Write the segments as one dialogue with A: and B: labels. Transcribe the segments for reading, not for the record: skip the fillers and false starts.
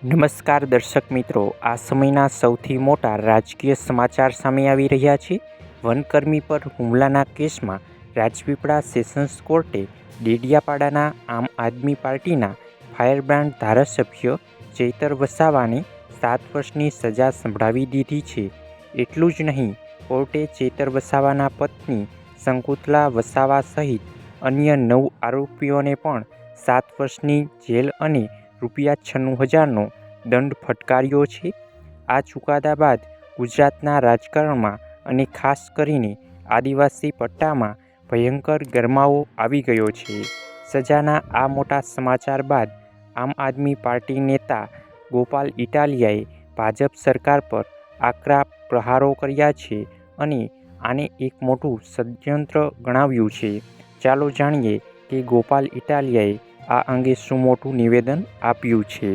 A: નમસ્કાર દર્શક મિત્રો, આ સમયના સૌથી મોટા રાજકીય સમાચાર સામે આવી રહ્યા છે. વનકર્મી પર હુમલાના કેસમાં રાજપીપળા સેશન્સ કોર્ટે ડેડિયાપાડાના આમ આદમી પાર્ટીના ફાયરબ્રાન્ડ ધારાસભ્ય ચૈતર વસાવાને 7 વર્ષની સજા સંભળાવી દીધી છે. એટલું જ નહીં, કોર્ટે ચૈતર વસાવાના પત્ની શંકુતલા વસાવા સહિત અન્ય 9 આરોપીઓને પણ 7 વર્ષની જેલ અને ₹96,000નો દંડ ફટકાર્યો છે. આ ચુકાદા બાદ ગુજરાતના રાજકારણમાં અને ખાસ કરીને આદિવાસી પટ્ટામાં ભયંકર ગરમાવો આવી ગયો છે. સજાના આ મોટા સમાચાર બાદ આમ આદમી પાર્ટી નેતા ગોપાલ ઇટાલિયાએ ભાજપ સરકાર પર આકરા પ્રહારો કર્યા છે અને આને એક મોટું ષડયંત્ર ગણાવ્યું છે. ચાલો જાણીએ કે ગોપાલ ઇટાલિયાએ આ અંગે શું મોટું નિવેદન આપ્યું છે.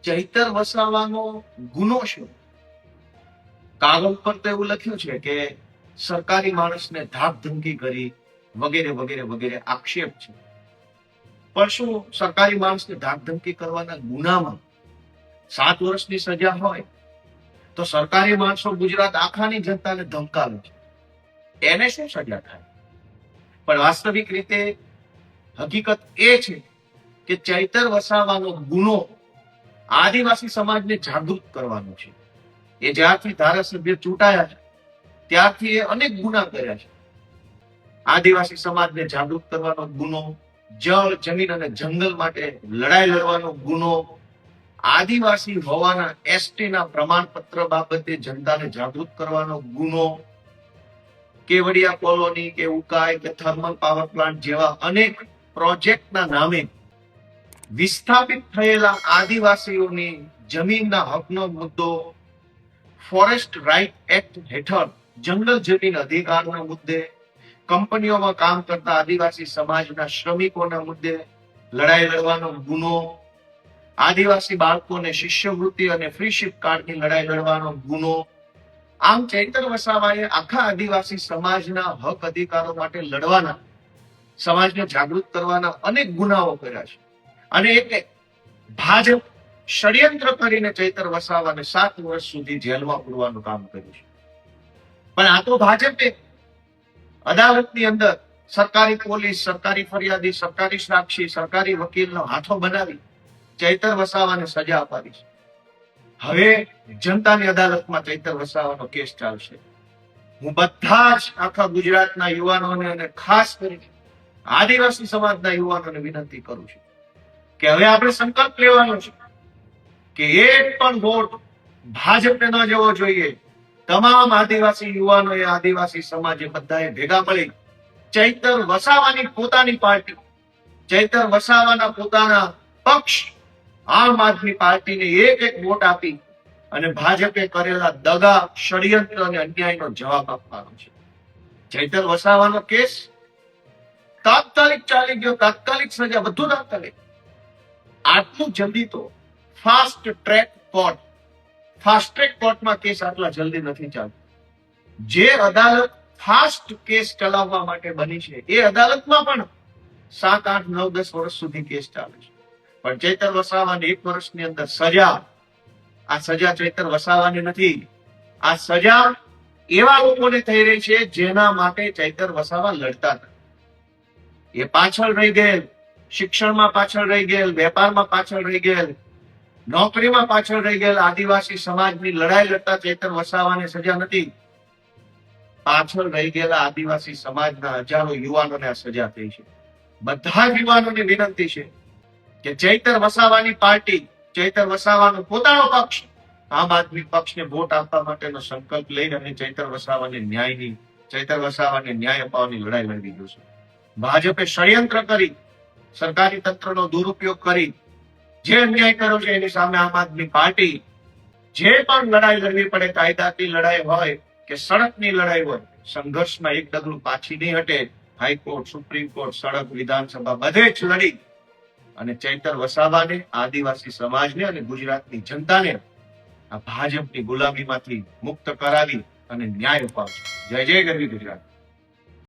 B: ચૈતર વસાવાનો ગુનો શું? કાગળ પર તો એવું લખ્યું છે કે સરકારી માણસને ધાક ધમકી કરી વગેરે વગેરે વગેરે આક્ષેપ છે. પણ શું સરકારી માણસને ધાક ધમકી કરવાના ગુનામાં 7 વર્ષની સજા હોય તો સરકારી માણસો ગુજરાત આખાની જનતાને ધમકાવે છે, એને શું સજા થાય? પણ વાસ્તવિક રીતે હકીકત એ છે કે ચૈતર વસાવાનો ગુનો આદિવાસી સમાજને જાગૃત કરવાનો છે. એ જ્યારથી ધારાસભ્ય ચૂંટાયા છે ત્યારથી એ અનેક ગુના કર્યા છે. આદિવાસી સમાજને જાગૃત કરવાનો ગુનો, જળ, જમીન અને જંગલ માટે લડાઈ લડવાનો ગુનો, આદિવાસી હોવાના એસટીના પ્રમાણપત્ર બાબતે જનતાને જાગૃત કરવાનો ગુનો, કેવડિયા કોલોની કે ઉકાઈ કે થર્મલ પાવર પ્લાન્ટ જેવા અનેક પ્રોજેક્ટના નામે વિસ્થાપિત થયેલા આદિવાસીઓની જમીનના હકનો મુદ્દો, ફોરેસ્ટ રાઇટ એક્ટ હેઠળ જંગલ જમીન અધિકારના મુદ્દે, કંપનીઓમાં કામ કરતા આદિવાસી સમાજના શ્રમિકોના મુદ્દે લડાઈ લડવાનો ગુનો, આદિવાસી બાળકોને શિષ્યવૃત્તિ અને ફ્રી શિપ કાર્ડની લડાઈ લડવાનો ગુનો. આમ ચૈતર વસાવાએ આખા આદિવાસી સમાજના હક અધિકારો માટે લડવાના, સમાજને જાગૃત કરવાના અનેક ગુનાઓ કર્યા છે. અને એટલે ભાજપ ષડયંત્ર કરીને ચૈતર વસાવાને 7 વર્ષ સુધી જેલમાં પૂરવાનું કામ કર્યું છે. પણ આ તો ભાજપે અદાલતની અંદર સરકારી પોલીસ, સરકારી ફરિયાદી, સરકારી સાક્ષી, સરકારી વકીલનો હાથો બનાવી ચૈતર વસાવાને સજા અપાવી છે. હવે જનતાની અદાલતમાં ચૈતર વસાવાનો કેસ ચાલશે. હું બધા જ આખા ગુજરાતના યુવાનોને અને ખાસ કરીને આદિવાસી સમાજના યુવાનોને વિનંતી કરું છું કે હવે આપણે સંકલ્પ લેવાનો છે કે એક પણ વોટ ભાજપને ન જવો જોઈએ. તમામ આદિવાસી યુવાનોએ, આદિવાસી સમાજે બધાએ ભેગા મળી ચૈતર વસાવાની પોતાની પાર્ટી, ચૈતર વસાવાના પોતાના પક્ષ આમ આદમી પાર્ટીને એક વોટ આપી અને ભાજપે કરેલા દગા, ષડયંત્ર અને અન્યાયનો જવાબ આપવાનો છે. ચૈતર વસાવાનો કેસ તાત્કાલિક ચાલી ગયો, તાત્કાલિક સજા, બધું તાત્કાલિક. આટલું જલ્દી તો fast track court, fast track કોર્ટમાં કેસ આટલા જલ્દી નથી ચાલતો. જે અદાલત ફાસ્ટ કેસ ચલાવવા માટે બની છે એ અદાલતમાં પણ 7, 8, 9, 10 વર્ષ સુધી કેસ ચાલે છે. પણ ચૈતર વસાવાને 1 વર્ષની અંદર સજા. આ સજા ચૈતર વસાવાની નથી, આ સજા એવા લોકોને થઈ રહી છે જેના માટે ચૈતર વસાવા લડતા હતા. એ પાછળ રહી ગયેલ, શિક્ષણમાં પાછળ રહી ગયેલ, વેપારમાં પાછળ રહી ગયેલ, નોકરીમાં પાછળ રહી ગયેલ આદિવાસી સમાજની લડાઈ લડતા ચૈતર વસાવાને સજા નથી. પાછળ રહી ગયેલા આદિવાસી સમાજના હજારો યુવાનોને આ સજા થઈ છે. બધા જ યુવાનોને વિનંતી છે કે ચૈતર વસાવાની પાર્ટી, ચૈતર વસાવાનો પોતાનો પક્ષ, આમ આદમી પક્ષને વોટ આપવા માટેનો સંકલ્પ લઈને અને ચૈતર વસાવાને ન્યાય અપાવવાની લડાઈ લડવી જોશે. ભાજપે ષડયંત્ર કરી, સરકારી તંત્રનો દુરુપયોગ કરી જે અન્યાય કર્યો છે એની સામે આમ આદમી પાર્ટી જે પણ લડાઈ લડવી પડે, કાયદાની લડાઈ હોય કે સડકની લડાઈ હોય, સંઘર્ષમાં એક ડગલું પાછી નહીં હટે. હાઈકોર્ટ, સુપ્રીમ કોર્ટ, સડક, વિધાનસભા બધે જ લડી અને ચૈતર વસાવાને, આદિવાસી સમાજને અને ગુજરાતની જનતાને આ ભાજપની ગુલામીમાંથી મુક્ત કરાવી અને ન્યાય અપાવશે. જય જય ગરવી ગુજરાત.